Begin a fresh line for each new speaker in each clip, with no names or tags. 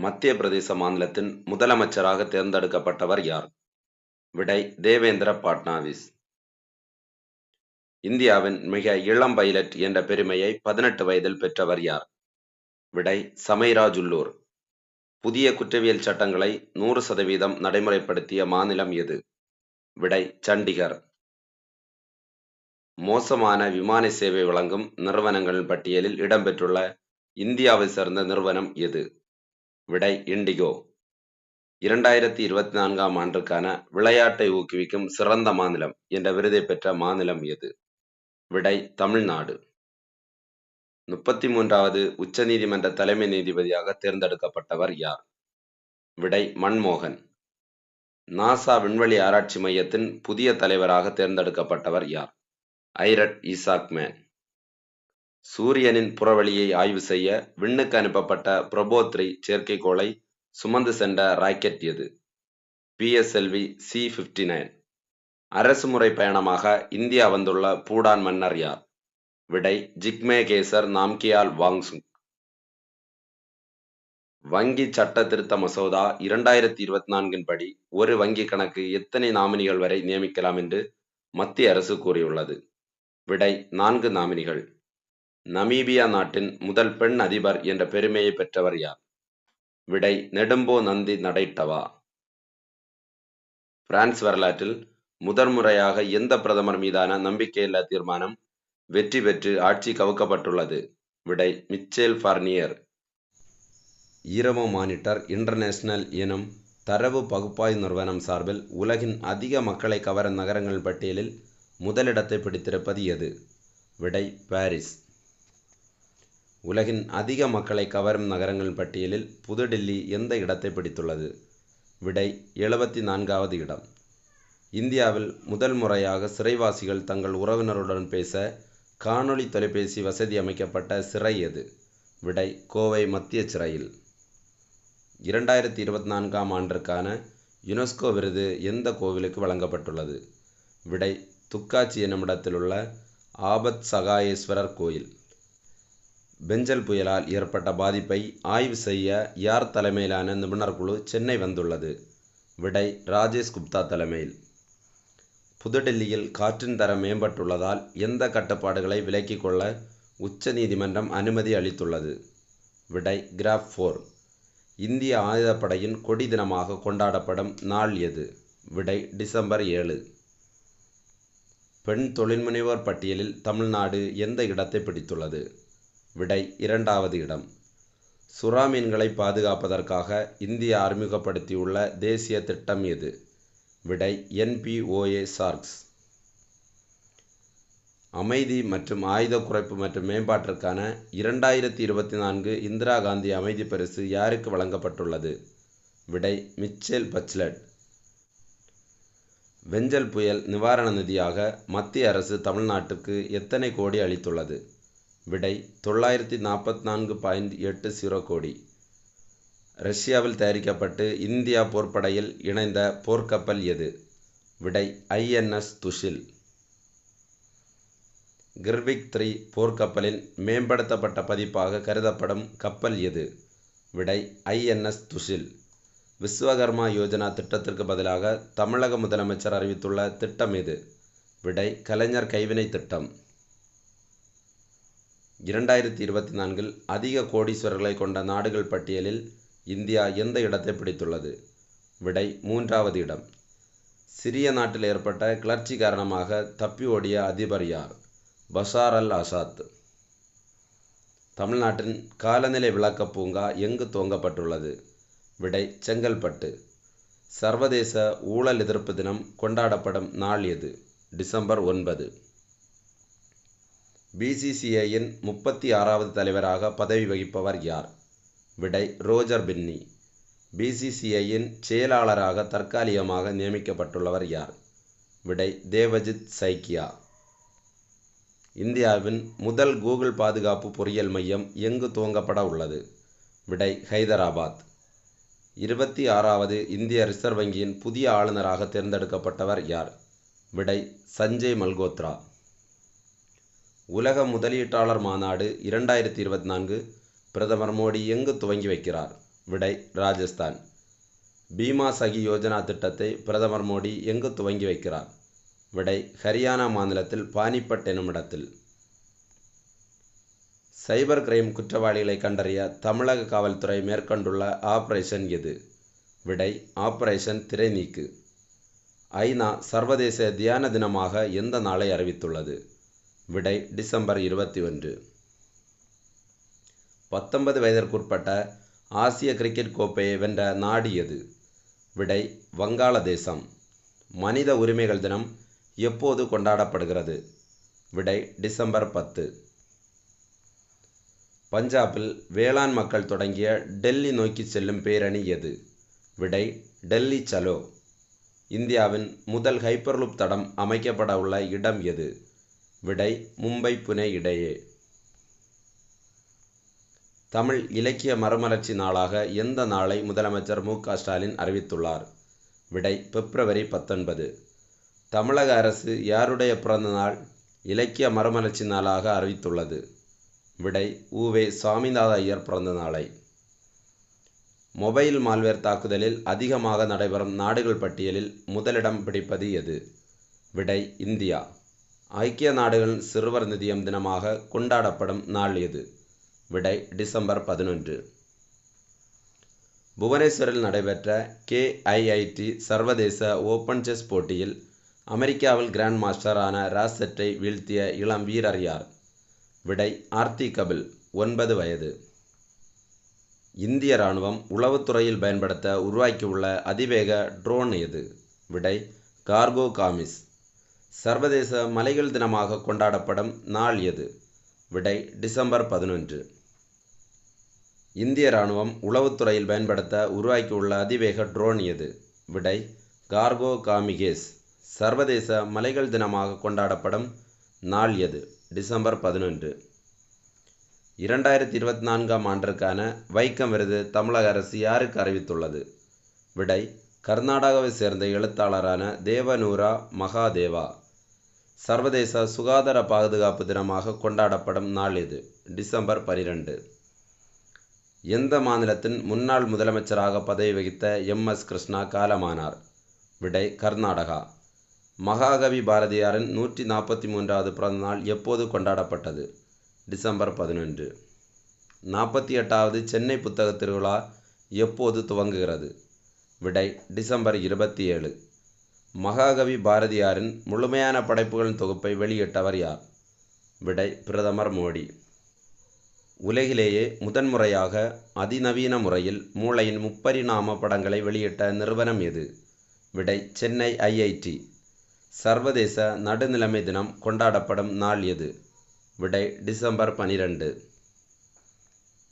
மத்திய பிரதேச மாநிலத்தின் முதலமைச்சராக தேர்ந்தெடுக்கப்பட்டவர் யார்? விடை தேவேந்திர பட்னாவிஸ். இந்தியாவின் மிக இளம் பைலட் என்ற பெருமையை 18 வயதில் பெற்றவர் யார்? விடை சமைராஜ் உள்ளூர். புதிய குற்றவியல் சட்டங்களை 100% நடைமுறைப்படுத்திய மாநிலம் எது? விடை சண்டிகர். மோசமான விமான சேவை வழங்கும் நிறுவனங்களின் பட்டியலில் இடம்பெற்றுள்ள இந்தியாவை சேர்ந்த நிறுவனம் எது? விடை இண்டிகோ. 2024ஆம் ஆண்டுக்கான விளையாட்டை ஊக்குவிக்கும் சிறந்த மாநிலம் என்ற விருதை பெற்ற மாநிலம் எது? விடை தமிழ்நாடு. 33வது உச்சநீதிமன்ற தலைமை நீதிபதியாக தேர்ந்தெடுக்கப்பட்டவர் யார்? விடை மன்மோகன். நாசா விண்வெளி ஆராய்ச்சி மையத்தின் புதிய தலைவராக தேர்ந்தெடுக்கப்பட்டவர் யார்? ஐரட் ஈசாக்மேன். சூரியனின் புறவெளியை ஆய்வு செய்ய விண்ணுக்கு அனுப்பப்பட்ட பிரபோ-3 செயற்கைக்கோளை சுமந்து சென்ற ராக்கெட் எது? PSLV C-59. அரசுமுறை பயணமாக இந்தியா வந்துள்ள பூடான் மன்னர் யார்? விடை ஜிக்மே கேசர் நாம்கியால் வாங்சுக். வங்கி சட்ட திருத்த மசோதா 2024 படி ஒரு வங்கி கணக்கு எத்தனை நாமினிகள் வரை நியமிக்கலாம் என்று மத்திய அரசு கூறியுள்ளது? விடை 4 நாமினிகள். நமீபியா நாட்டின் முதல் பெண் அதிபர் என்ற பெருமையை பெற்றவர் யார்? விடை நெடும்போ நந்தி நடைட்டவா. பிரான்ஸ் வரலாற்றில் முதன்முறையாக எந்த பிரதமர் மீதான நம்பிக்கையில்லா தீர்மானம் வெற்றி பெற்று ஆட்சி கவுக்கப்பட்டுள்ளது? விடை மிச்சேல் பார்னியர். ஈரமோ மானிட்டர் இன்டர்நேஷனல் எனும் தரவு பகுப்பாய்வு நிறுவனம் சார்பில் உலகின் அதிக மக்களை கவரும் நகரங்களின் பட்டியலில் முதலிடத்தை பிடித்திருப்பது எது? விடை பாரிஸ். உலகின் அதிக மக்களை கவரும் நகரங்களின் பட்டியலில் புதுடில்லி எந்த இடத்தை பிடித்துள்ளது? விடை 74வது இடம். இந்தியாவில் முதல் முறையாக சிறைவாசிகள் தங்கள் உறவினருடன் பேச காணொளி தொலைபேசி வசதி அமைக்கப்பட்ட சிறை எது? விடை கோவை மத்திய சிறையில். 2024ஆம் ஆண்டிற்கான யுனெஸ்கோ விருது எந்த கோவிலுக்கு வழங்கப்பட்டுள்ளது? விடை துக்காச்சி என்னுமிடத்திலுள்ள ஆபத் சகாயேஸ்வரர் கோயில். பெஞ்சல் புயலால் ஏற்பட்ட பாதிப்பை ஆய்வு செய்ய யார் தலைமையிலான நிபுணர் குழு சென்னை வந்துள்ளது? விடை ராஜேஷ் குப்தா தலைமையில். புதுடில்லியில் காற்றின் தரம் மேம்பட்டுள்ளதால் எந்த கட்டுப்பாடுகளை விலக்கிக் கொள்ள உச்ச நீதிமன்றம் அனுமதி அளித்துள்ளது? விடை கிராப் 4. இந்திய ஆயுதப்படையின் கொடி தினமாக கொண்டாடப்படும் நாள் எது? விடை டிசம்பர் 7. பெண் தொழில்முனைவோர் பட்டியலில் தமிழ்நாடு எந்த இடத்தை பிடித்துள்ளது? விடை 2வது இடம். சுறா மீன்களை பாதுகாப்பதற்காக இந்தியா அறிமுகப்படுத்தியுள்ள தேசிய திட்டம் எது? விடை NPOA சார்க்ஸ். அமைதி மற்றும் ஆயுத குறைப்பு மற்றும் மேம்பாட்டிற்கான 2024 இந்திரா காந்தி அமைதி பரிசு யாருக்கு வழங்கப்பட்டுள்ளது? விடை மிச்சேல் பச்லட். பெஞ்சல் புயல் நிவாரண நிதியாக மத்திய அரசு தமிழ்நாட்டுக்கு எத்தனை கோடி அளித்துள்ளது? விடை 944.80 கோடி. ரஷ்யாவில் தயாரிக்கப்பட்டு இந்தியா போர்ப்படையில் இணைந்த போர்க்கப்பல் எது? விடை INS துஷில். கிர்விக் 3 போர்க்கப்பலின் மேம்படுத்தப்பட்ட பதிப்பாக கருதப்படும் கப்பல் எது? விடை INS துஷில். விஸ்வகர்மா யோஜனா திட்டத்திற்கு பதிலாக தமிழக முதலமைச்சர் அறிவித்துள்ள திட்டம் எது? விடை கலைஞர் கைவினை திட்டம். 2024 அதிக கோடீஸ்வரர்களை கொண்ட நாடுகள் பட்டியலில் இந்தியா எந்த இடத்தை பிடித்துள்ளது? விடை 3வது இடம். சிரிய நாட்டில் ஏற்பட்ட கிளர்ச்சி காரணமாக தப்பி ஓடிய அதிபர் யார்? Bashar al Azad. தமிழ்நாட்டின் காலநிலை விளக்க பூங்கா எங்கு துவங்கப்பட்டுள்ளது? விடை செங்கல்பட்டு. சர்வதேச ஊழல் எதிர்ப்பு தினம் கொண்டாடப்படும் நாள் எது? டிசம்பர் 9. BCCIயின் 36வது தலைவராக பதவி வகிப்பவர் யார்? விடை ரோஜர் பின்னி. BCCIயின் செயலாளராக தற்காலிகமாக நியமிக்கப்பட்டுள்ளவர் யார்? விடை தேவஜித் சைக்கியா. இந்தியாவின் முதல் கூகுள் பாதுகாப்பு பொறியியல் மையம் எங்கு துவங்கப்பட உள்ளது? விடை ஹைதராபாத். 26வது இந்திய ரிசர்வ் வங்கியின் புதிய ஆளுநராக தேர்ந்தெடுக்கப்பட்டவர் யார்? விடை சஞ்சய் மல்கோத்ரா. உலக முதலீட்டாளர் மாநாடு 2024 பிரதமர் மோடி எங்கு துவங்கி வைக்கிறார்? விடை ராஜஸ்தான். பீமா சகி யோஜனா திட்டத்தை பிரதமர் மோடி எங்கு துவங்கி வைக்கிறார்? விடை ஹரியானா மாநிலத்தில் பானிபட் எனும் இடத்தில். சைபர் கிரைம் குற்றவாளிகளை கண்டறிய தமிழக காவல்துறை மேற்கொண்டுள்ள ஆபரேஷன் எது? விடை ஆபரேஷன் திரைநீக்கு. ஐநா சர்வதேச தியான தினமாக எந்த நாளை அறிவித்துள்ளது? விடை டிசம்பர் 21. 19 வயதிற்குட்பட்ட ஆசிய கிரிக்கெட் கோப்பையை வென்ற நாடு எது? விடை வங்காளதேசம். மனித உரிமைகள் தினம் எப்போது கொண்டாடப்படுகிறது? விடை டிசம்பர் 10. பஞ்சாபில் வேளாண் மக்கள் தொடங்கிய டெல்லி நோக்கி செல்லும் பேரணி எது? விடை டெல்லி சலோ. இந்தியாவின் முதல் ஹைப்பர்லூப் தடம் அமைக்கப்பட உள்ள இடம் எது? விடை மும்பை புனே இடையே. தமிழ் இலக்கிய மறுமலர்ச்சி நாளாக எந்த நாளை முதலமைச்சர் மு.க. ஸ்டாலின் அறிவித்துள்ளார்? விடை பிப்ரவரி 19. தமிழக அரசு யாருடைய பிறந்த நாள் இலக்கிய மறுமலர்ச்சி நாளாக அறிவித்துள்ளது? விடை உ.வே. சாமிநாத ஐயர் பிறந்த நாளை. மொபைல் மால்வேர் தாக்குதலில் அதிகமாக நடைபெறும் நாடுகள் பட்டியலில் முதலிடம் பிடிப்பது எது? விடை இந்தியா. ஐக்கிய நாடுகளின் சிறுவர் நிதியம் தினமாக கொண்டாடப்படும் நாள் எது? விடை டிசம்பர் 11. புவனேஸ்வரில் நடைபெற்ற KIIT சர்வதேச ஓபன் செஸ் போட்டியில் அமெரிக்காவில் கிராண்ட் மாஸ்டரான ராசெட்டை வீழ்த்திய இளம் வீரர் யார்? விடை ஆர்த்தி கபில், 9 வயது. இந்திய இராணுவம் உளவுத்துறையில் பயன்படுத்த உருவாக்கியுள்ள அதிவேக ட்ரோன் எது? விடை கார்கோ காமிஸ். சர்வதேச மலைகள் தினமாக கொண்டாடப்படும் நாள் எது? விடை டிசம்பர் 11. இந்திய இராணுவம் உளவுத்துறையில் பயன்படுத்த உருவாக்கியுள்ள அதிவேக ட்ரோன் எது? விடை கார்கோ காமிகேஸ். சர்வதேச மலைகள் தினமாக கொண்டாடப்படும் நாள் எது? டிசம்பர் 11. 2024ஆம் ஆண்டிற்கான வைக்கம் விருது தமிழக அரசு யாருக்கு அறிவித்துள்ளது? விடை கர்நாடகாவை சேர்ந்த எழுத்தாளரான தேவநூரா மகாதேவா. சர்வதேச சுகாதார பாதுகாப்பு தினமாக கொண்டாடப்படும் நாள் எது? டிசம்பர் 12. எந்த மாநிலத்தின் முன்னாள் முதலமைச்சராக பதவி வகித்த MS கிருஷ்ணா காலமானார்? விடை கர்நாடகா. மகாகவி பாரதியாரின் 143வது பிறந்த நாள் எப்போது கொண்டாடப்பட்டது? டிசம்பர் 11. 48வது சென்னை புத்தக திருவிழா எப்போது துவங்குகிறது? விடை டிசம்பர் 27. மகாகவி பாரதியாரின் முழுமையான படைப்புகளின் தொகுப்பை வெளியிட்டவர் யார்? விடை பிரதமர் மோடி. உலகிலேயே முதன்முறையாக அதிநவீன முறையில் மூளையின் முப்பரிணாம படங்களை வெளியிட்ட நிறுவனம் எது? விடை சென்னை IIT. சர்வதேச நடுநிலைமை தினம் கொண்டாடப்படும் நாள் எது? விடை டிசம்பர் 12.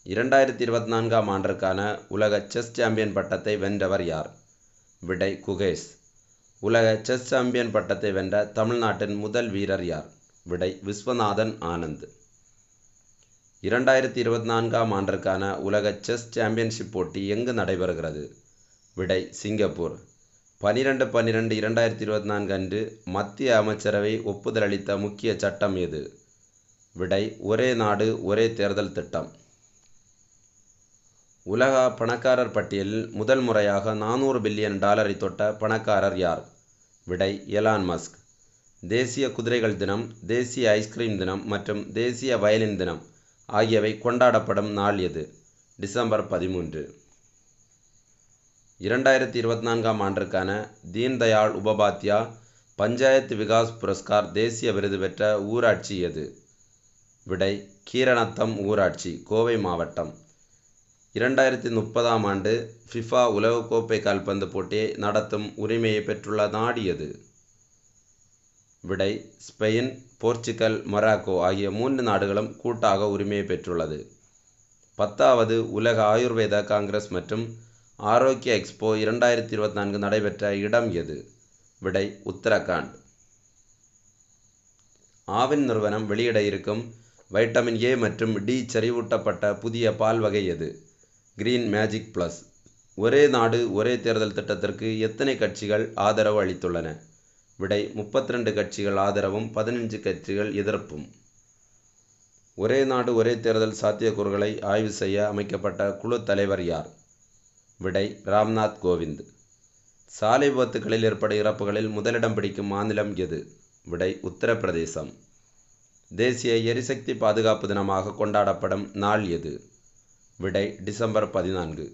2024ஆம் ஆண்டிற்கான உலக செஸ் சாம்பியன் பட்டத்தை வென்றவர் யார்? விடை குகேஷ். உலக செஸ் சாம்பியன் பட்டத்தை வென்ற தமிழ்நாட்டின் முதல் வீரர் யார்? விடை விஸ்வநாதன் ஆனந்த். 2024ஆம் ஆண்டிற்கான உலக செஸ் சாம்பியன்ஷிப் போட்டி எங்கு நடைபெறுகிறது? விடை சிங்கப்பூர். 12/12/2024 அன்று மத்திய அமைச்சரவை ஒப்புதல் அளித்த முக்கிய சட்டம் எது? விடை ஒரே நாடு ஒரே தேர்தல் திட்டம். உலக பணக்காரர் பட்டியலில் முதல் முறையாக $400 பில்லியன் தொட்ட பணக்காரர் யார்? விடை எலான் மஸ்க். தேசிய குதிரைகள் தினம், தேசிய ஐஸ்கிரீம் தினம் மற்றும் தேசிய வயலின் தினம் ஆகியவை கொண்டாடப்படும் நாள் எது? டிசம்பர் 13. 2024ஆம் ஆண்டிற்கான தீன் தயாள் உபாத்யா பஞ்சாயத்து விகாஸ் புரஸ்கார் தேசிய விருது பெற்ற ஊராட்சி எது? விடை கீரநத்தம் ஊராட்சி, கோவை மாவட்டம். 2030ஆம் ஆண்டு ஃபிஃபா உலகக்கோப்பை கால்பந்து போட்டியை நடத்தும் உரிமையை பெற்றுள்ள நாடு எது? விடை ஸ்பெயின், போர்ச்சுகல், மொராக்கோ ஆகிய 3 நாடுகளும் கூட்டாக உரிமையை பெற்றுள்ளது. 10வது உலக ஆயுர்வேத காங்கிரஸ் மற்றும் ஆரோக்கிய எக்ஸ்போ 2024 நடைபெற்ற இடம் எது? விடை உத்தரகாண்ட். ஆவின் நிறுவனம் வெளியிட இருக்கும் வைட்டமின் A மற்றும் D செறிவூட்டப்பட்ட புதிய பால் வகை எது? Green magic plus. ஒரே நாடு ஒரே தேர்தல் திட்டத்திற்கு எத்தனை கட்சிகள் ஆதரவு அளித்துள்ளன? விடை 32 கட்சிகள் ஆதரவும் 15 கட்சிகள் எதிர்ப்பும். ஒரே நாடு ஒரே தேர்தல் சாத்தியக்கூறுகளை ஆய்வு செய்ய அமைக்கப்பட்ட குழு தலைவர் யார்? விடை ராம்நாத் கோவிந்த். சாலை விபத்துகளில் ஏற்படும் இறப்புகளில் முதலிடம் பிடிக்கும் மாநிலம் எது? விடை உத்தரப்பிரதேசம். தேசிய எரிசக்தி பாதுகாப்பு தினமாக கொண்டாடப்படும் நாள் எது? விடை டிசம்பர் 14.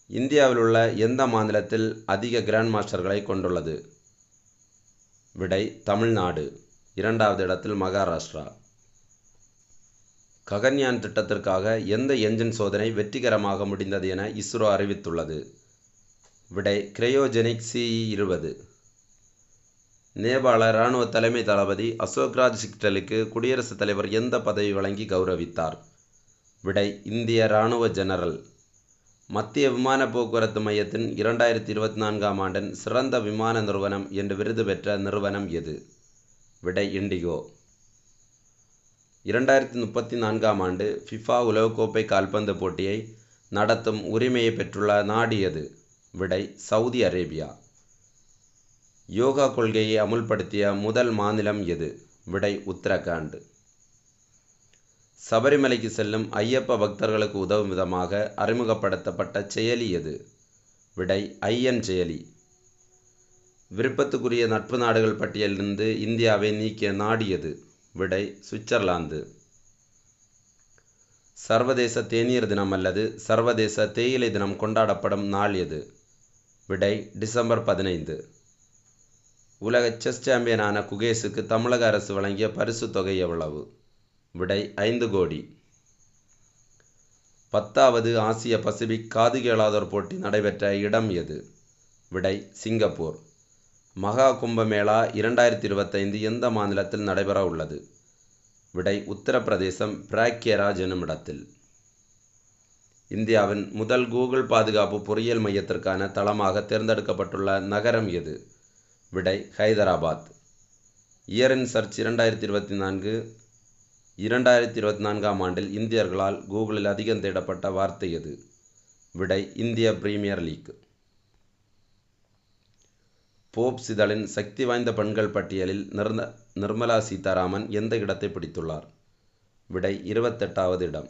இந்தியாவில் உள்ள எந்த மாநிலத்தில் அதிக கிராண்ட் மாஸ்டர்களை கொண்டுள்ளது? விடை தமிழ்நாடு. இரண்டாவது இடத்தில் மகாராஷ்டிரா. ககன்யான் திட்டத்திற்காக எந்த என்ஜின் சோதனை வெற்றிகரமாக முடிந்தது என இஸ்ரோ அறிவித்துள்ளது? விடை கிரையோஜெனிக் CE-20. நேபாள இராணுவ தலைமை தளபதி அசோக்ராஜ் சிக்டலுக்கு குடியரசுத் தலைவர் எந்த பதவி வழங்கி கௌரவித்தார்? விடை இந்திய இராணுவ ஜெனரல். மத்திய விமான போக்குவரத்து மையத்தின் 2024ஆம் ஆண்டின் சிறந்த விமான நிறுவனம் என்று விருது பெற்ற நிறுவனம் எது? விடை இண்டிகோ. 2034ஆம் ஆண்டு ஃபிஃபா உலகக்கோப்பை கால்பந்து போட்டியை நடத்தும் உரிமையை பெற்றுள்ள நாடு எது? விடை சவுதி அரேபியா. யோகா கொள்கையை அமுல்படுத்திய முதல் மாநிலம் எது? விடை உத்தரகாண்ட். சபரிமலைக்கு செல்லும் ஐயப்ப பக்தர்களுக்கு உதவும் விதமாக அறிமுகப்படுத்தப்பட்ட செயலி எது? விடை ஐயன் செயலி. விருப்பத்துக்குரிய நட்பு நாடுகள் பட்டியலிலிருந்து இந்தியாவை நீக்கிய நாடு எது? விடை சுவிட்சர்லாந்து. சர்வதேச தேநீர் தினம் அல்லது சர்வதேச தேயிலை தினம் கொண்டாடப்படும் நாள் எது? விடை டிசம்பர் 15. உலக செஸ் சாம்பியனான குகேஷுக்கு தமிழக அரசு வழங்கிய பரிசு தொகை எவ்வளவு? விடை 5 கோடி. 10வது ஆசிய பசிபிக் காது கேளாதோர் போட்டி நடைபெற்ற இடம் எது? விடை சிங்கப்பூர். மகா கும்பமேளா 2025 எந்த மாநிலத்தில் நடைபெற உள்ளது? விடை உத்தரப்பிரதேசம், பிராக்யராஜ் எனும் இடத்தில். இந்தியாவின் முதல் கூகுள் பாதுகாப்பு பொறியியல் மையத்திற்கான தளமாக தேர்ந்தெடுக்கப்பட்டுள்ள நகரம் எது? விடை ஹைதராபாத். இயர் இன் சர்ச் 2024 2024ஆம் ஆண்டில் இந்தியர்களால் கூகுளில் அதிகம் தேடப்பட்ட வார்த்தை எது? விடை இந்திய பிரீமியர் லீக். போப்ஸ் இதழின் சக்தி வாய்ந்த பெண்கள் பட்டியலில் நிர்மலா சீதாராமன் எந்த இடத்தை பிடித்துள்ளார்? விடை 28வது இடம்.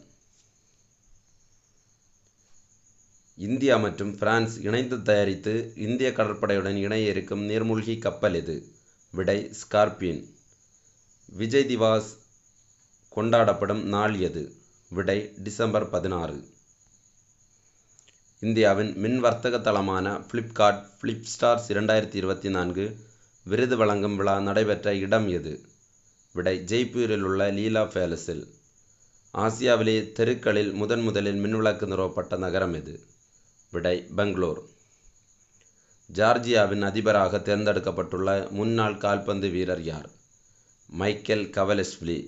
இந்தியா மற்றும் பிரான்ஸ் இணைந்து தயாரித்து இந்திய கடற்படையுடன் இணைய இருக்கும் நீர்மூழ்கி கப்பல் எது? விடை ஸ்கார்பியன். விஜய் திவாஸ் கொண்டாடப்படும் நாள் எது? விடை டிசம்பர் 16. இந்தியாவின் மின் வர்த்தக தளமான ஃப்ளிப்கார்ட் ஃப்ளிப்ஸ்டார்ஸ் 2024 விருது வழங்கும் விழா நடைபெற்ற இடம் எது? விடை ஜெய்ப்பூரில் உள்ள லீலா பேலஸில். ஆசியாவிலே தெருக்களில் முதலில் மின்விளக்கு நிறுவப்பட்ட நகரம் எது? விடை பெங்களூர். ஜார்ஜியாவின் அதிபராக தேர்ந்தெடுக்கப்பட்டுள்ள முன்னாள் கால்பந்து வீரர் யார்? மைக்கேல் கவலெஸ்விலி.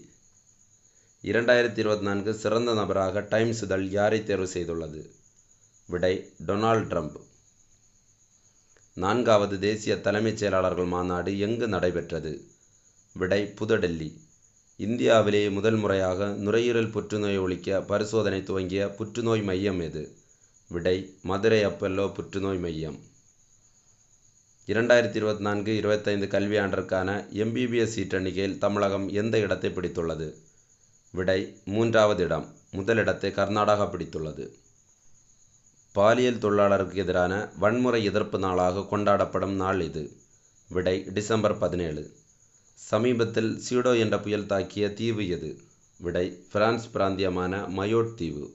2024 சிறந்த நபராக டைம்ஸ் இதழ் யாரை தேர்வு செய்துள்ளது? விடை டொனால்ட் ட்ரம்ப். 4வது தேசிய தலைமைச் செயலாளர்கள் மாநாடு எங்கு நடைபெற்றது? விடை புதுடெல்லி. இந்தியாவிலேயே முதல் முறையாக நுரையீரல் புற்றுநோயை ஒழிக்க பரிசோதனை துவங்கிய புற்றுநோய் மையம் எது? விடை மதுரை அப்பல்லோ புற்றுநோய் மையம். 2024-25 கல்வியாண்டிற்கான MBBS சீட் எண்ணிக்கையில் தமிழகம் எந்த இடத்தை பிடித்துள்ளது? விடை 3வது இடம். முதலிடத்தை கர்நாடகா பிடித்துள்ளது. பாலியல் தொழிலாளருக்கு எதிரான வன்முறை எதிர்ப்பு நாளாக கொண்டாடப்படும் நாள் இது? விடை டிசம்பர் 17. சமீபத்தில் சீடோ என்ற புயல் தாக்கிய தீவு எது? விடை பிரான்ஸ் பிராந்தியமான மயோட் தீவு.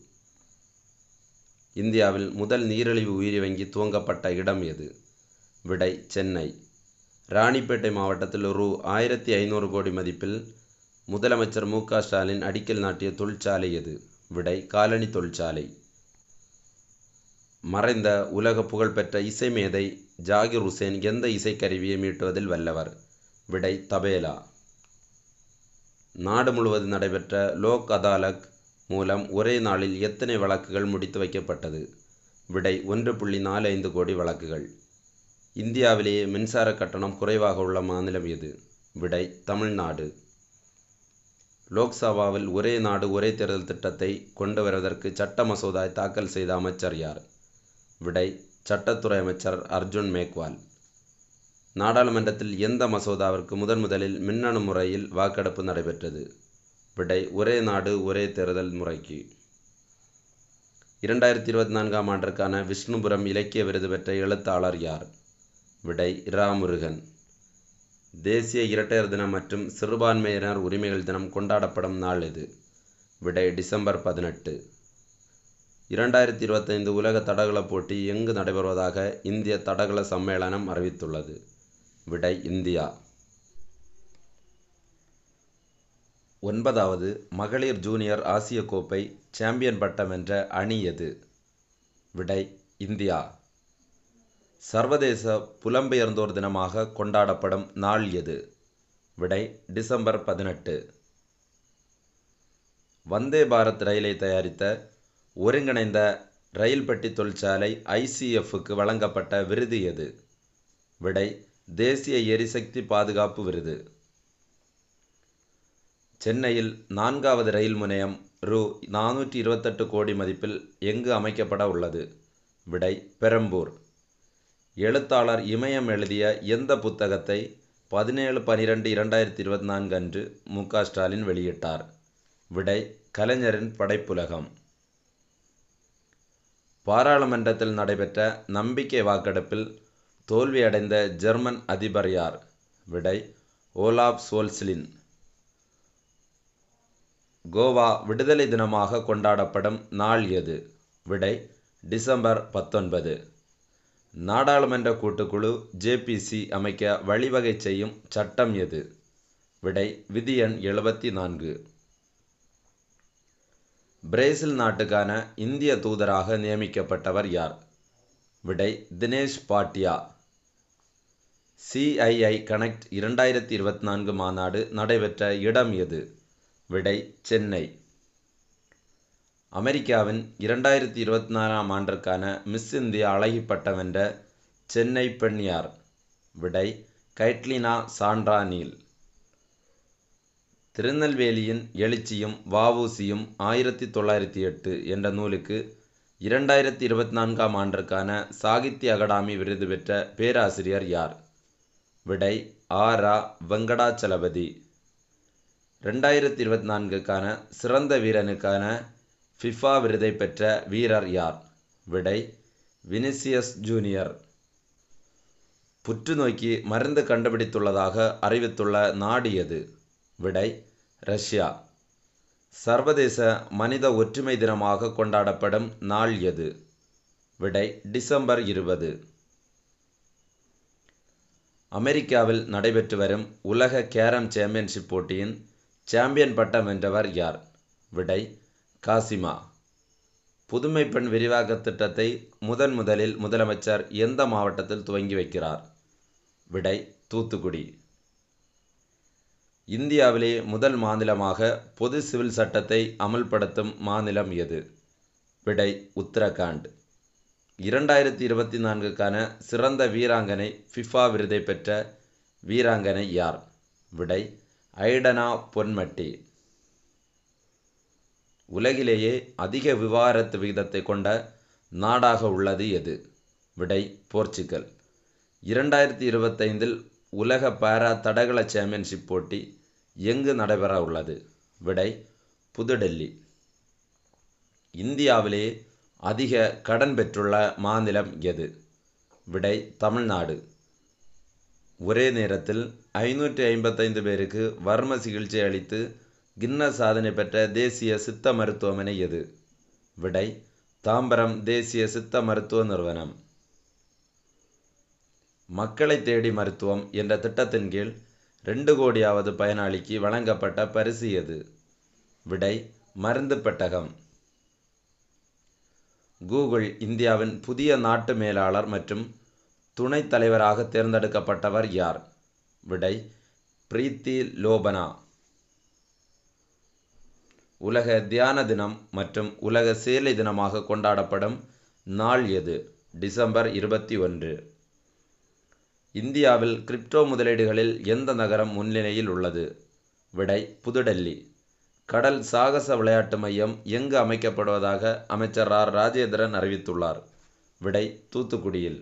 இந்தியாவில் முதல் நீரிழிவு உயிரி வங்கி துவங்கப்பட்ட இடம் எது? விடை சென்னை. ராணிப்பேட்டை மாவட்டத்தில் ரூ. 1500 கோடி மதிப்பில் முதலமைச்சர் மு.க. ஸ்டாலின் அடிக்கல் நாட்டிய தொழிற்சாலை எது? விடை காலனி தொழிற்சாலை. மறைந்த உலக புகழ்பெற்ற இசை மேதை ஜாகிர் ஹுசேன் எந்த இசைக்கருவியை மீட்டுவதில் வல்லவர்? விடை தபேலா. நாடு முழுவதும் நடைபெற்ற லோக் அதாலத் மூலம் ஒரே நாளில் எத்தனை வழக்குகள் முடித்து வைக்கப்பட்டது? விடை 1.45 கோடி வழக்குகள். இந்தியாவிலேயே மின்சார கட்டணம் குறைவாக உள்ள மாநிலம் எது? விடை தமிழ்நாடு. லோக்சபாவில் ஒரே நாடு ஒரே தேர்தல் திட்டத்தை கொண்டு வருவதற்கு சட்ட மசோதா தாக்கல் செய்த அமைச்சர் யார்? விடை சட்டத்துறை அமைச்சர் அர்ஜுன் மேக்வால். நாடாளுமன்றத்தில் எந்த மசோதாவிற்கு முதலில் மின்னணு முறையில் வாக்கெடுப்பு நடைபெற்றது? விடை ஒரே நாடு ஒரே தேர்தல் முறைக்கு. 2024ஆம் ஆண்டிற்கான விஷ்ணுபுரம் இலக்கிய விருது பெற்ற எழுத்தாளர் யார்? விடை இரா முருகன். தேசிய இரட்டையர் தினம் மற்றும் சிறுபான்மையினர் உரிமைகள் தினம் கொண்டாடப்படும் நாள் எது? விடை டிசம்பர் 18. 2025 உலக தடகள போட்டி எங்கு நடைபெறுவதாக இந்திய தடகள சம்மேளனம் அறிவித்துள்ளது? விடை இந்தியா. 9வது மகளிர் ஜூனியர் ஆசிய கோப்பை சாம்பியன் பட்டம் வென்ற அணி எது? விடை இந்தியா. சர்வதேச புலம்பெயர்ந்தோர் தினமாக கொண்டாடப்படும் நாள் எது? விடை டிசம்பர் 18. வந்தே பாரத் ரயிலை தயாரித்த ஒருங்கிணைந்த ரயில் பெட்டி தொழிற்சாலை ICFக்கு வழங்கப்பட்ட விருது எது? விடை தேசிய எரிசக்தி பாதுகாப்பு விருது. சென்னையில் 4வது ரயில் முனையம் ரூ. 428 கோடி மதிப்பில் எங்கு அமைக்கப்பட உள்ளது? விடை பெரம்பூர். எழுத்தாளர் இமயம் எழுதிய எந்த புத்தகத்தை 17/12/2024 அன்று மு.க. ஸ்டாலின் வெளியிட்டார்? விடை கலைஞரின் படைப்புலகம். பாராளுமன்றத்தில் நடைபெற்ற நம்பிக்கை வாக்கெடுப்பில் தோல்வியடைந்த ஜெர்மன் அதிபர் யார்? விடை ஓலாப் சோல்ஸ்லின். கோவா விடுதலை தினமாக கொண்டாடப்படும் நாள் எது? விடை டிசம்பர் 19. நாடாளுமன்ற கூட்டுக்குழு JPC அமைக்க வழிவகை செய்யும் சட்டம் எது? விடை விதி எண் 74. பிரேசில் நாட்டுக்கான இந்திய தூதராக நியமிக்கப்பட்டவர் யார்? விடை தினேஷ் பாட்டியா. CII கனெக்ட் 2024 மாநாடு நடைபெற்ற இடம் எது? விடை சென்னை. அமெரிக்காவின் 2024ஆம் ஆண்டிற்கான மிஸ் இந்தியா அழகி பட்டம் வென்ற சென்னை பெண் யார்? விடை கைட்லினா சாண்ட்ரா நீல். திருநெல்வேலியின் எழுச்சியும் வ.உ.சி.யும் 1908 என்ற நூலுக்கு 2024ஆம் ஆண்டிற்கான சாகித்ய அகாடமி விருது பெற்ற பேராசிரியர் யார்? விடை ஆ.ரா. வெங்கடாச்சலபதி. 2024க்கான சிறந்த வீரனுக்கான FIFA விருதை பெற்ற வீரர் யார்? விடை வினிசியஸ் ஜூனியர். புற்றுநோய்க்கு மருந்து கண்டுபிடித்துள்ளதாக அறிவித்துள்ள நாடு எது? விடை ரஷ்யா. சர்வதேச மனித ஒற்றுமை தினமாக கொண்டாடப்படும் நாள் எது? விடை டிசம்பர் 20. அமெரிக்காவில் நடைபெற்று வரும் உலக கேரம் சாம்பியன்ஷிப் போட்டியின் சாம்பியன் பட்டம் வென்றவர் யார்? விடை காசிமா. புதுமை பெண் விரிவாக்க திட்டத்தை முதலில் முதலமைச்சர் எந்த மாவட்டத்தில் துவங்கி வைக்கிறார்? விடை தூத்துக்குடி. இந்தியாவிலே முதல் மாநிலமாக பொது சிவில் சட்டத்தை அமல்படுத்தும் மாநிலம் எது? விடை உத்தரகாண்ட். 2024க்கான சிறந்த வீராங்கனை FIFA விருதை பெற்ற வீராங்கனை யார்? விடை ஐடனா பொன்மட்டி. உலகிலேயே அதிக விவாகரத்து விகிதத்தை கொண்ட நாடாக உள்ளது எது? விடை போர்ச்சுகல். 2025 உலக பாரா தடகள சாம்பியன்ஷிப் போட்டி எங்கு நடைபெற உள்ளது? விடை புதுடெல்லி. இந்தியாவிலே அதிக கடன் பெற்றுள்ள மாநிலம் எது? விடை தமிழ்நாடு. ஒரே நேரத்தில் 555 பேருக்கு வர்ம சிகிச்சை அளித்து கின்னஸ் சாதனை பெற்ற தேசிய சித்த மருத்துவமனை எது? விடை தாம்பரம் தேசிய சித்த மருத்துவ நிறுவனம். மக்களை தேடி மருத்துவம் என்ற திட்டத்தின் கீழ் 2 கோடியாவது பயனாளிக்கு வழங்கப்பட்ட பரிசு எது? விடை மருந்து பெட்டகம். கூகுள் இந்தியாவின் புதிய நாட்டு மேலாளர் மற்றும் துணைத் தலைவராக தேர்ந்தெடுக்கப்பட்டவர் யார்? விடை பிரீத்தி லோபனா. உலக தியான தினம் மற்றும் உலக சேலை தினமாக கொண்டாடப்படும் நாள் எது? டிசம்பர் 21. இந்தியாவில் கிரிப்டோ முதலீடுகளில் எந்த நகரம் முன்னிலையில் உள்ளது? விடை புதுடெல்லி. கடல் சாகச விளையாட்டு மையம் எங்கு அமைக்கப்படுவதாக அமைச்சர் ஆர். ராஜேந்திரன் அறிவித்துள்ளார்? விடை தூத்துக்குடியில்.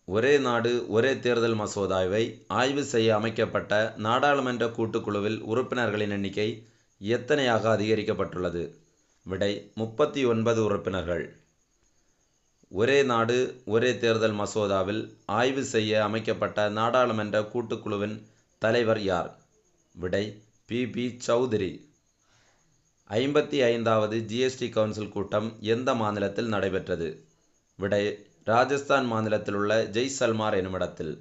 ஒரே நாடு ஒரே தேர்தல் மசோதாவை ஆய்வு செய்ய அமைக்கப்பட்ட நாடாளுமன்ற கூட்டுக்குழுவில் உறுப்பினர்களின் எண்ணிக்கை எத்தனையாக அதிகரிக்கப்பட்டுள்ளது? விடை 39 உறுப்பினர்கள். ஒரே நாடு ஒரே தேர்தல் மசோதாவில் ஆய்வு செய்ய அமைக்கப்பட்ட நாடாளுமன்ற கூட்டுக்குழுவின் தலைவர் யார்? விடை பி. சௌத்ரி. 55வது ஜிஎஸ்டி கவுன்சில் கூட்டம் எந்த மாநிலத்தில் நடைபெற்றது? விடை ராஜஸ்தான் மாநிலத்தில் உள்ள ஜெய்சல்மார் என்னுமிடத்தில்.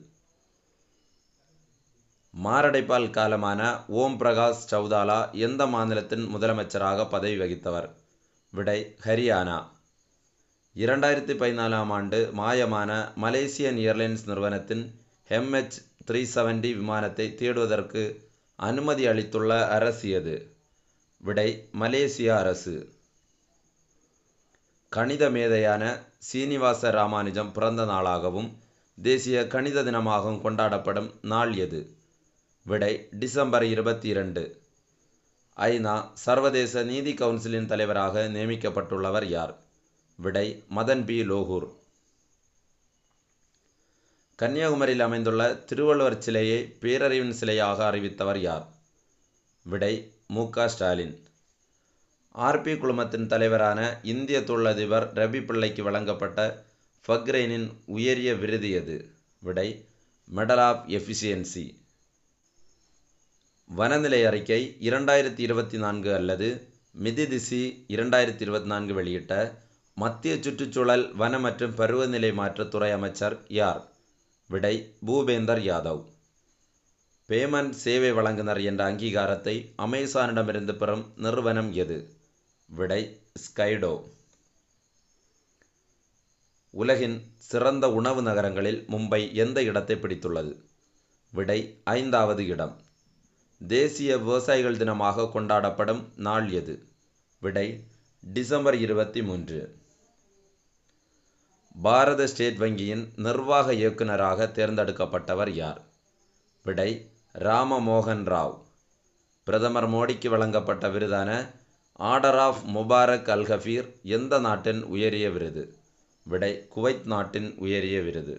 மாரடைப்பால் காலமான ஓம் பிரகாஷ் சௌதாலா எந்த மாநிலத்தின் முதலமைச்சராக பதவி வகித்தவர்? விடை ஹரியானா. 2014ஆம் ஆண்டு மாயமான மலேசியன் ஏர்லைன்ஸ் நிறுவனத்தின் MH370 விமானத்தை தேடுவதற்கு அனுமதி அளித்துள்ள அரசு எது? விடை மலேசிய அரசு. கணித மேதையான சீனிவாச ராமானுஜம் பிறந்த நாளாகவும் தேசிய கணித தினமாகவும் கொண்டாடப்படும் நாள் எது? விடை டிசம்பர் 22. ஐநா சர்வதேச நீதி கவுன்சிலின் தலைவராக நியமிக்கப்பட்டுள்ளவர் யார்? விடை மதன் பி. லோகூர். கன்னியாகுமரியில் அமைந்துள்ள திருவள்ளுவர் சிலையை பேரறிவின் சிலையாக அறிவித்தவர் யார்? விடை மு.க. ஸ்டாலின். RP குழுமத்தின் தலைவரான இந்திய தொழிலதிபர் ரவி பிள்ளைக்கு வழங்கப்பட்ட பஹ்ரைனின் உயரிய விருது எது? விடை மெடல் ஆஃப் எஃபிசியன்சி. வனநிலை அறிக்கை 2024 அல்லது மிதிதிசி 2024 வெளியிட்ட மத்திய சுற்றுச்சூழல் வன மற்றும் பருவநிலை மாற்றத்துறை அமைச்சர் யார்? விடை பூபேந்தர் யாதவ். பேமெண்ட் சேவை வழங்குனர் என்ற அங்கீகாரத்தை அமேசானிடமிருந்து பெறும் நிறுவனம் எது? விடை ஸ்கைடோ. உலகின் சிறந்த உணவு நகரங்களில் மும்பை எந்த இடத்தை பிடித்துள்ளது? விடை 5வது இடம். தேசிய விவசாயிகள் தினமாக கொண்டாடப்படும் நாள் எது? விடை டிசம்பர் 23. பாரத ஸ்டேட் வங்கியின் நிர்வாக இயக்குநராக தேர்ந்தெடுக்கப்பட்டவர் யார்? விடை ராம மோகன் ராவ். பிரதமர் மோடிக்கு வழங்கப்பட்ட விருதான ஆர்டர் ஆஃப் முபாரக் அல் கஃபீர் எந்த நாட்டின் உயரிய விருது? விடை குவைத் நாட்டின் உயரிய விருது.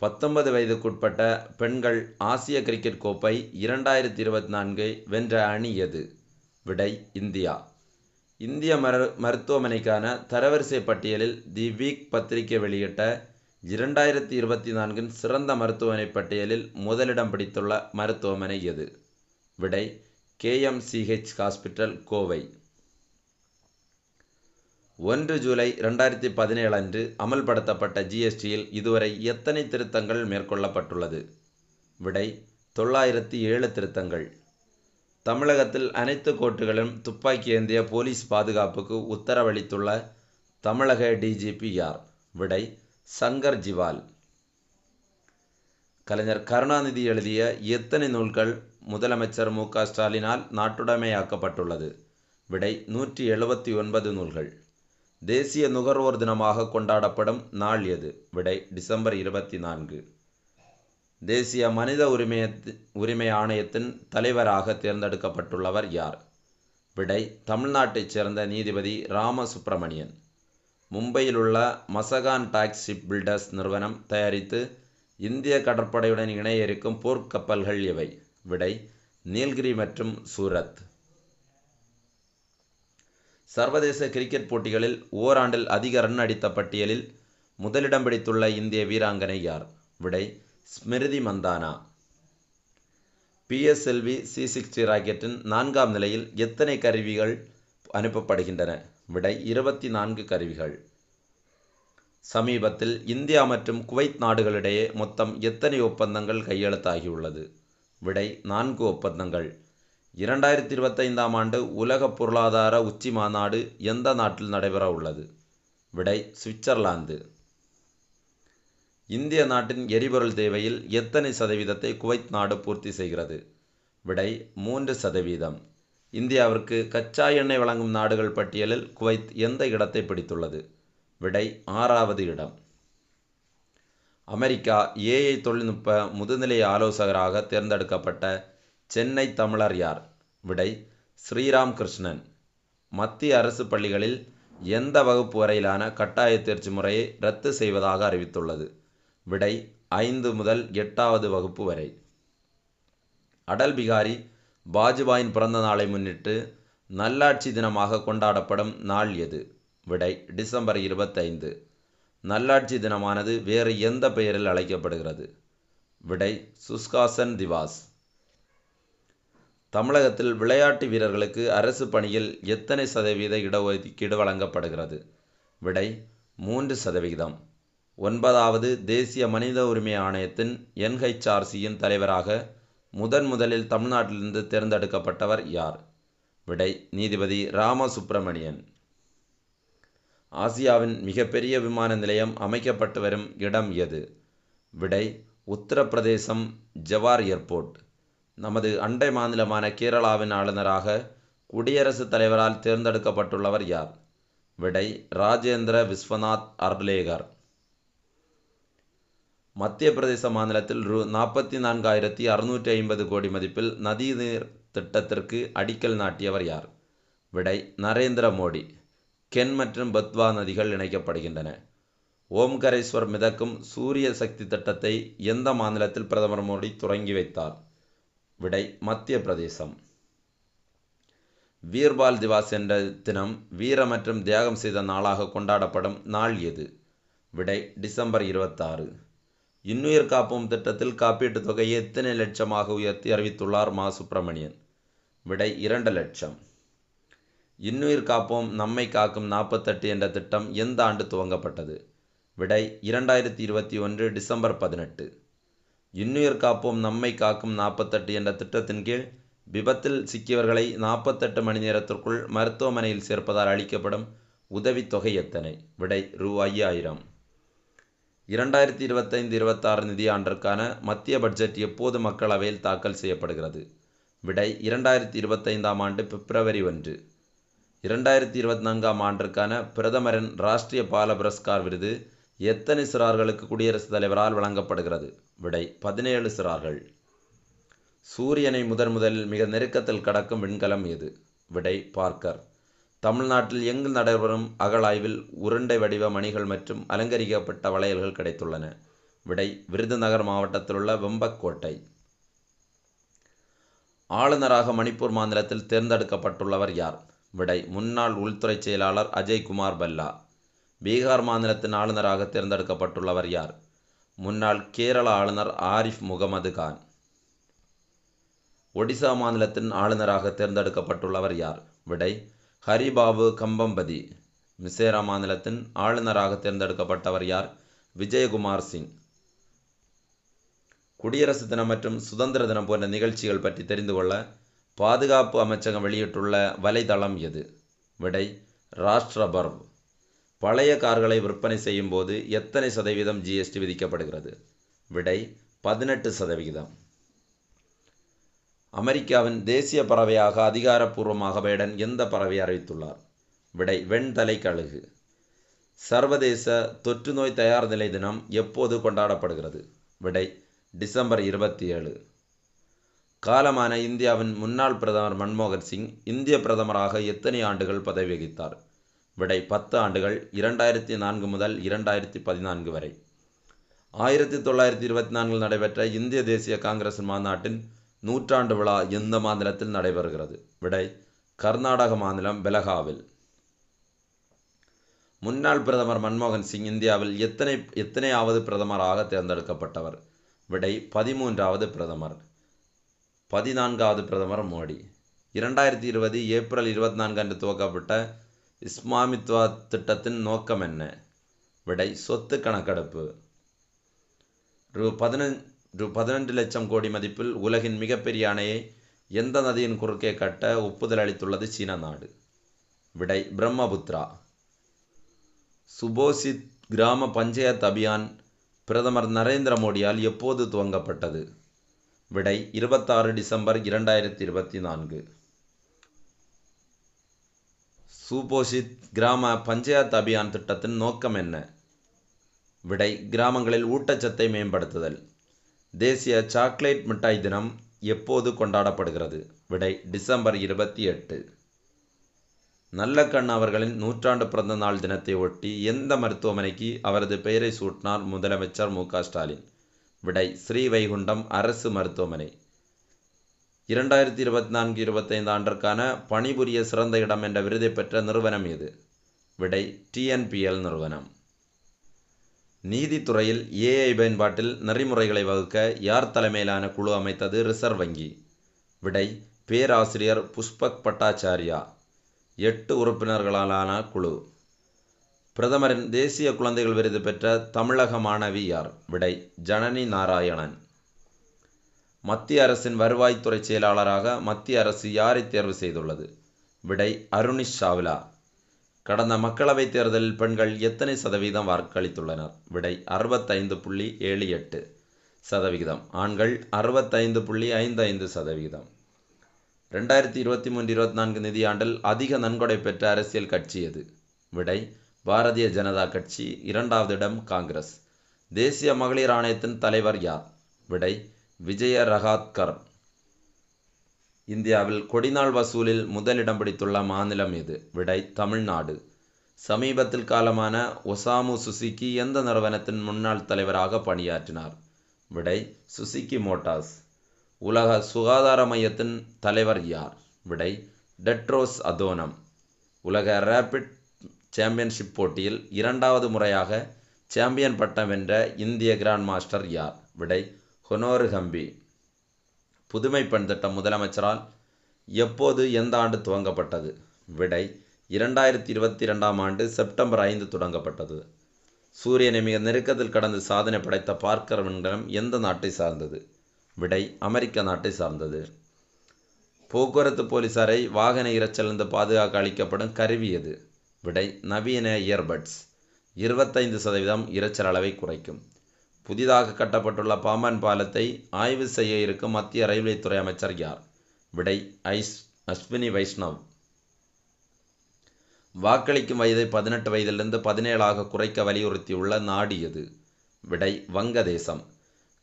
19 வயதுக்குட்பட்ட பெண்கள் ஆசிய கிரிக்கெட் கோப்பை 2024 வென்ற அணி எது? விடை இந்தியா. இந்திய மருத்துவமனைக்கான தரவரிசை பட்டியலில் தி வீக் பத்திரிகை வெளியிட்ட 2024 சிறந்த மருத்துவமனை பட்டியலில் முதலிடம் பிடித்துள்ள மருத்துவமனை எது? விடை KMCH ஹாஸ்பிட்டல், கோவை. 1 ஜூலை 2017 அன்று அமல்படுத்தப்பட்ட ஜிஎஸ்டியில் இதுவரை எத்தனை திருத்தங்கள் மேற்கொள்ளப்பட்டுள்ளது? விடை 907 திருத்தங்கள். தமிழகத்தில் அனைத்து கோர்ட்டுகளும் துப்பாக்கி ஏந்திய போலீஸ் பாதுகாப்புக்கு உத்தரவளித்துள்ள தமிழக டிஜிபி யார்? விடை சங்கர் ஜிவால். கலைஞர் கருணாநிதி எழுதிய எத்தனை நூல்கள் முதலமைச்சர் மு.க. ஸ்டாலினால் நாட்டுடைமையாக்கப்பட்டுள்ளது? விடை 179 நூல்கள். தேசிய நுகர்வோர் தினமாக கொண்டாடப்படும் நாள் எது? விடை டிசம்பர் 24. தேசிய மனித உரிமை ஆணையத்தின் தலைவராக தேர்ந்தெடுக்கப்பட்டுள்ளவர் யார்? விடை தமிழ்நாட்டைச் சேர்ந்த நீதிபதி ராமசுப்பிரமணியன். மும்பையில் உள்ள மசகான் டாக்ஸ் ஷிப் பில்டர்ஸ் நிறுவனம் தயாரித்து இந்திய கடற்படையுடன் இணைய இருக்கும் போர்க்கப்பல்கள் எவை? விடை நீல்கிரி மற்றும் சூரத். சர்வதேச கிரிக்கெட் போட்டிகளில் ஓராண்டில் அதிக ரன் அடித்த பட்டியலில் முதலிடம் பிடித்துள்ள இந்திய வீராங்கனை யார்? விடை ஸ்மிருதி மந்தானா. PSLV C60 ராக்கெட்டின் 4ஆம் நிலையில் எத்தனை கருவிகள் அனுப்பப்படுகின்றன? விடை 24 கருவிகள். சமீபத்தில் இந்தியா மற்றும் குவைத் நாடுகளிடையே மொத்தம் எத்தனை ஒப்பந்தங்கள் கையெழுத்தாகியுள்ளது? விடை 4 ஒப்பந்தங்கள். 2025ஆம் ஆண்டு உலக பொருளாதார உச்சி மாநாடு எந்த நாட்டில் நடைபெற உள்ளது? விடை சுவிட்சர்லாந்து. இந்திய நாட்டின் எரிபொருள் தேவையில் எத்தனை சதவீதத்தை குவைத் நாடு பூர்த்தி செய்கிறது? விடை 3%. இந்தியாவிற்கு கச்சா எண்ணெய் வழங்கும் நாடுகள் பட்டியலில் குவைத் எந்த இடத்தை பிடித்துள்ளது? விடை 6வது இடம். அமெரிக்கா AI தொழில்நுட்ப முதுநிலை ஆலோசகராக தேர்ந்தெடுக்கப்பட்ட சென்னை தமிழர் யார்? விடை ஸ்ரீராம் கிருஷ்ணன். மத்திய அரசு பள்ளிகளில் எந்த வகுப்பு வரையிலான கட்டாய தேர்ச்சி முறையை ரத்து செய்வதாக அறிவித்துள்ளது? விடை 5 முதல் 8வது வகுப்பு வரை. அடல் பிகாரி வாஜ்பாயின் பிறந்த நாளை முன்னிட்டு நல்லாட்சி தினமாக கொண்டாடப்படும் நாள் எது? விடை டிசம்பர் 25. நல்லாட்சி தினமானது வேறு எந்த பெயரில் அழைக்கப்படுகிறது? விடை சுஸ்காசன் திவாஸ். தமிழகத்தில் விளையாட்டு வீரர்களுக்கு அரசு பணியில் எத்தனை சதவீத இடஒதுக்கீடு வழங்கப்படுகிறது? விடை 3%. 9வது தேசிய மனித உரிமை ஆணையத்தின் NHRCயின் தலைவராக முதலில் தமிழ்நாட்டிலிருந்து தேர்ந்தெடுக்கப்பட்டவர் யார்? விடை நீதிபதி ராமசுப்பிரமணியன். ஆசியாவின் மிகப்பெரிய விமான நிலையம் அமைக்கப்பட்டு வரும் இடம் எது? விடை உத்தரப்பிரதேசம் ஜவார் ஏர்போர்ட். நமது அண்டை மாநிலமான கேரளாவின் ஆளுநராக குடியரசுத் தலைவரால் தேர்ந்தெடுக்கப்பட்டுள்ளவர் யார்? விடை ராஜேந்திர விஸ்வநாத் அர்லேகர். மத்திய பிரதேச மாநிலத்தில் ரூ. 44,650 கோடி மதிப்பில் நதிநீர் திட்டத்திற்கு அடிக்கல் நாட்டியவர் யார்? விடை நரேந்திர மோடி. கென் மற்றும் பெத்வா நதிகள் இணைக்கப்படுகின்றன. ஓம்கரேஸ்வர் மிதக்கும் சூரிய சக்தி திட்டத்தை எந்த மாநிலத்தில் பிரதமர் மோடி தொடங்கி வைத்தார்? விடை மத்திய பிரதேசம். வீர்பால் திவாஸ் என்ற தினம் வீர மற்றும் தியாகம் செய்த நாளாக கொண்டாடப்படும் நாள் எது? விடை டிசம்பர் 26. இன்னுயிர் காப்போம் திட்டத்தில் காப்பீட்டுத் தொகையை எத்தனை லட்சமாக உயர்த்தி அறிவித்துள்ளார் மா. சுப்பிரமணியன்? விடை 2 லட்சம். இன்னுயிர் காப்போம் நம்மை காக்கும் 48 என்ற திட்டம் எந்த ஆண்டு துவங்கப்பட்டது? விடை 2021 டிசம்பர் 18. இன்னுயிர் காப்போம் நம்மை காக்கும் 48 என்ற திட்டத்தின் கீழ் விபத்தில் சிக்கியவர்களை 48 மணி நேரத்திற்குள் மருத்துவமனையில் சேர்ப்பதால் அளிக்கப்படும் உதவித்தொகை எத்தனை? விடை ரூ. 5000. 2025-26 நிதியாண்டிற்கான மத்திய பட்ஜெட் எப்போது மக்களவையில் தாக்கல் செய்யப்படுகிறது? விடை 2025ஆம் ஆண்டு பிப்ரவரி 1. 2024ஆம் ஆண்டிற்கான பிரதமரின் ராஷ்டிரிய பால புரஸ்கார் விருது எத்தனை சிறார்களுக்கு குடியரசுத் தலைவரால் வழங்கப்படுகிறது? விடை 17 சிறார்கள். சூரியனை முதலில் மிக நெருக்கத்தில் கடக்கும் விண்கலம் எது? விடை பார்க்கர். தமிழ்நாட்டில் எங்கு நடைபெறும் அகழாய்வில் உருண்டை வடிவ மணிகள் மற்றும் அலங்கரிக்கப்பட்ட வளையல்கள் கிடைத்துள்ளன? விடை விருதுநகர் மாவட்டத்தில் உள்ள வெம்பக்கோட்டை. ஆளுநராக மணிப்பூர் மாநிலத்தில் தேர்ந்தெடுக்கப்பட்டுள்ளவர் யார்? விடை முன்னாள் உள்துறை செயலாளர் அஜய்குமார் பல்லா. பீகார் மாநிலத்தின் ஆளுநராக தேர்ந்தெடுக்கப்பட்டுள்ளவர் யார்? முன்னாள் கேரள ஆளுநர் ஆரிஃப் முகமது கான். ஒடிசா மாநிலத்தின் ஆளுநராக தேர்ந்தெடுக்கப்பட்டுள்ளவர் யார்? விடை ஹரிபாபு கம்பம்பதி. மிசோரம் மாநிலத்தின் ஆளுநராக தேர்ந்தெடுக்கப்பட்டவர் யார்? விஜயகுமார் சிங். குடியரசு தினம் மற்றும் சுதந்திர தினம் போன்ற நிகழ்ச்சிகள் பற்றி தெரிந்து கொள்ள பாதுகாப்பு அமைச்சகம் வெளியிட்டுள்ள வலைதளம் எது? விடை ராஷ்டிர பர்வ். பழைய கார்களை விற்பனை செய்யும் போது எத்தனை சதவீதம் GST விதிக்கப்படுகிறது? விடை 18%. அமெரிக்காவின் தேசிய பறவையாக அதிகாரப்பூர்வமாக பைடன் எந்த பறவையை அறிவித்துள்ளார்? விடை வெண்தலை கழுகு. சர்வதேச தொற்றுநோய் தயார் நிலை தினம் எப்போது கொண்டாடப்படுகிறது? விடை டிசம்பர் 27. காலமான இந்தியாவின் முன்னாள் பிரதமர் மன்மோகன் சிங் இந்திய பிரதமராக எத்தனை ஆண்டுகள் பதவி வகித்தார்? விடை 10 ஆண்டுகள். 2004 முதல் 2014 வரை. 1924 நடைபெற்ற இந்திய தேசிய காங்கிரஸ் மாநாட்டின் 100ஆண்டு விழா எந்த மாநிலத்தில் நடைபெறுகிறது? விடை கர்நாடக மாநிலம் பெலகாவில். முன்னாள் பிரதமர் மன்மோகன் சிங் இந்தியாவில் எத்தனையாவது பிரதமராக தேர்ந்தெடுக்கப்பட்டவர்? விடை 13வது பிரதமர். 14வது பிரதமர் மோடி. 2020 ஏப்ரல் 24 அன்று துவக்கப்பட்ட இஸ்லாமித்வா திட்டத்தின் நோக்கம் என்ன? விடை சொத்து கணக்கெடுப்பு. ரூ. 12 லட்சம் கோடி மதிப்பில் உலகின் மிகப்பெரிய அணையை எந்த நதியின் குறுக்கே கட்ட ஒப்புதல் அளித்துள்ளது சீன நாடு? விடை பிரம்மபுத்திரா. சுபோஷித் கிராம பஞ்சாயத் அபியான் பிரதமர் நரேந்திர மோடியால் எப்போது துவங்கப்பட்டது? விடை 26 டிசம்பர் 2024. சுபோஷித் கிராம பஞ்சாயத் அபியான் திட்டத்தின் நோக்கம் என்ன? விடை கிராமங்களில் ஊட்டச்சத்தை மேம்படுத்துதல். தேசிய சாக்லேட் மிட்டாய் தினம் எப்போது கொண்டாடப்படுகிறது? விடை டிசம்பர் 28. நல்லக்கண் அவர்களின் 100ஆண்டு பிறந்த நாள் தினத்தை ஒட்டி எந்த மருத்துவமனைக்கு அவரது பெயரை சூட்டினார் முதலமைச்சர் மு.க. ஸ்டாலின்? விடை ஸ்ரீவைகுண்டம் அரசு மருத்துவமனை. 2024-25 ஆண்டிற்கான பணிபுரிய சிறந்த இடம் என்ற விருதை பெற்ற நிறுவனம் எது? விடை TNPL நிறுவனம். நீதித்துறையில் AI பயன்பாட்டில் நெறிமுறைகளை வகுக்க யார் தலைமையிலான குழு அமைத்தது ரிசர்வ் வங்கி? விடை பேராசிரியர் புஷ்பக் பட்டாச்சார்யா. 8 உறுப்பினர்களாலான குழு. பிரதமரின் தேசிய குழந்தைகள் விருது பெற்ற தமிழக மாணவி யார்? விடை ஜனனி நாராயணன். மத்திய அரசின் வருவாய்த்துறை செயலாளராக மத்திய அரசு யாரை தேர்வு செய்துள்ளது? விடை அருணிஷ் சாவ்லா. கடந்த மக்களவைத் தேர்தலில் பெண்கள் எத்தனை சதவீதம் வாக்களித்துள்ளனர்? விடை 65.78%. ஆண்கள் 65.55%. 2023-24 நிதியாண்டில் அதிக நன்கொடை பெற்ற அரசியல் கட்சி எது? விடை பாரதிய ஜனதா கட்சி. 2வது இடம் காங்கிரஸ். தேசிய மகளிர் ஆணையத்தின் தலைவர் யார்? விடை விஜய ரஹாத்கர். இந்தியாவில் கொடிநாள் வசூலில் முதலிடம் பிடித்துள்ள மாநிலம் எது? விடை தமிழ்நாடு. சமீபத்தில் காலமான ஒசாமு சுசுகி எந்த நிறுவனத்தின் முன்னாள் தலைவராக பணியாற்றினார்? விடை சுசுகி மோட்டார்ஸ். உலக சுகாதார மையத்தின் தலைவர் யார்? விடை டெட்ரோஸ் அதோனம். உலக ரேபிட் சாம்பியன்ஷிப் போட்டியில் 2வது முறையாக சாம்பியன் பட்டம் வென்ற இந்திய கிராண்ட் மாஸ்டர் யார்? விடை ஹொனோரு ஹம்பி. புதுமை பெண் திட்டம் முதலமைச்சரால் எப்போது எந்த ஆண்டு துவங்கப்பட்டது? விடை 2022ஆம் ஆண்டு செப்டம்பர் 5 தொடங்கப்பட்டது. சூரியனை மிக நெருக்கத்தில் கடந்து சாதனை படைத்த பார்க்கர் விண்கலம் எந்த நாட்டை சார்ந்தது? விடை அமெரிக்க நாட்டை சார்ந்தது. போக்குவரத்து போலீசாரை வாகன இரைச்சலிருந்து பாதுகாக்க அளிக்கப்படும் கருவி எது? விடை நவீன இயர்பட்ஸ். 25% இரைச்சல் அளவை குறைக்கும். புதிதாக கட்டப்பட்டுள்ள பாம்பன் பாலத்தை ஆய்வு செய்ய இருக்கும் மத்திய ரயில்வே துறை அமைச்சர் யார்? விடை அஸ்வினி வைஷ்ணவ். வாக்களிக்கும் வயதை 18 வயதிலிருந்து 17ஆக குறைக்க வலியுறுத்தியுள்ள நாடு எது? விடை வங்கதேசம்.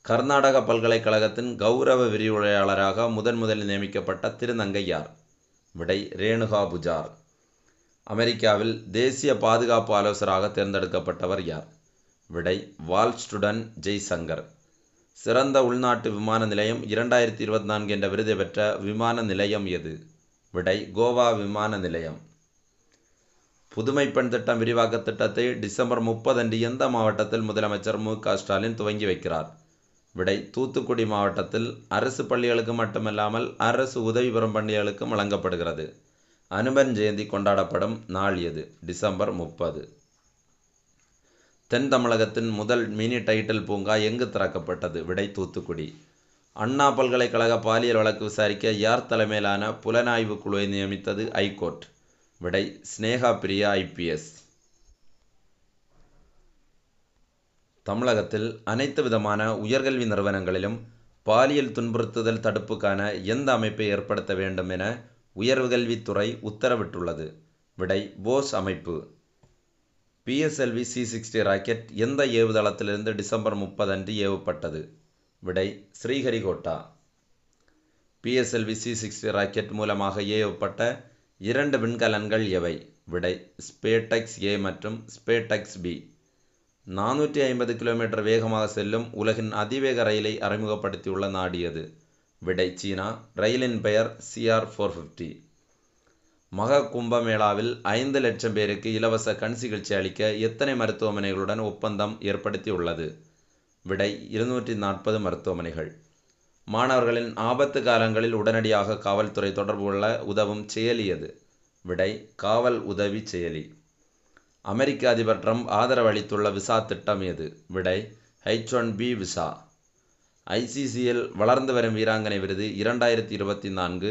கர்நாடக பல்கலைக்கழகத்தின் கௌரவ விரிவுரையாளராக முதலில் நியமிக்கப்பட்ட திருநங்கை யார்? விடை ரேணுகா புஜார். அமெரிக்காவில் தேசிய பாதுகாப்பு ஆலோசகராக தேர்ந்தெடுக்கப்பட்டவர் யார்? விடை வால்ஸ்டுடன் ஜெய்சங்கர். சிறந்த உள்நாட்டு விமான நிலையம் 2024 என்ற விருதை பெற்ற விமான நிலையம் எது? விடை கோவா விமான நிலையம். புதுமை பெண் திட்டம் விரிவாக்க திட்டத்தை டிசம்பர் 30 அன்று எந்த மாவட்டத்தில் முதலமைச்சர் மு.க. ஸ்டாலின் துவங்கி வைக்கிறார்? விடை தூத்துக்குடி மாவட்டத்தில். அரசு பள்ளிகளுக்கு மட்டுமல்லாமல் அரசு உதவி பெறும் பள்ளிகளுக்கும் வழங்கப்படுகிறது. அனுமன் ஜெயந்தி கொண்டாடப்படும் நாள் எது? டிசம்பர் 30. தென் தமிழகத்தின் முதல் மினி டைட்டில் பூங்கா எங்கு திறக்கப்பட்டது? விடை தூத்துக்குடி. அண்ணா பல்கலைக்கழக பாலியல் வழக்கு விசாரிக்க யார் தலைமையிலான புலனாய்வு குழுவை நியமித்தது ஐகோர்ட்? விடை ஸ்னேகா பிரியா IPS. தமிழகத்தில் அனைத்து விதமான உயர்கல்வி நிறுவனங்களிலும் பாலியல் துன்புறுத்துதல் தடுப்புக்கான எந்த அமைப்பை ஏற்படுத்த வேண்டும் என உயர்கல்வித்துறை உத்தரவிட்டுள்ளது? விடை போஸ் அமைப்பு. PSLV C-60 ராக்கெட் எந்த ஏவுதளத்திலிருந்து டிசம்பர் 30 அன்று ஏவப்பட்டது? விடை ஸ்ரீஹரிகோட்டா. PSLV C-60 ராக்கெட் மூலமாக ஏவப்பட்ட 2 விண்கலன்கள் எவை? விடை ஸ்பேடெக்ஸ் A மற்றும் ஸ்பேடெக்ஸ் B. 450 கிலோமீட்டர் வேகமாக செல்லும் உலகின் அதிவேக ரயிலை அறிமுகப்படுத்தியுள்ள நாடு எது? விடை சீனா. ரயிலின் பெயர் CR450. மக கும்பமேளாவில் 5 லட்சம் பேருக்கு இலவச கண் சிகிச்சை அளிக்க எத்தனை மருத்துவமனைகளுடன் ஒப்பந்தம் ஏற்படுத்தியுள்ளது? விடை 240 மருத்துவமனைகள். மாணவர்களின் ஆபத்து காலங்களில் உடனடியாக காவல்துறை தொடர்பு கொள்ள உதவும் செயலி எது? விடை காவல் உதவி செயலி. அமெரிக்க அதிபர் ட்ரம்ப் ஆதரவு அளித்துள்ள விசா திட்டம் எது? விடை H-1B விசா. ICCL வளர்ந்து வரும் வீராங்கனை விருது 2024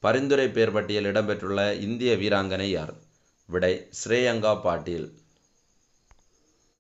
பரிந்துரை பேர் பட்டியல் இடம்பெற்றுள்ள இந்திய வீராங்கனை யார்? விடை ஸ்ரேயங்கா பாட்டீல்.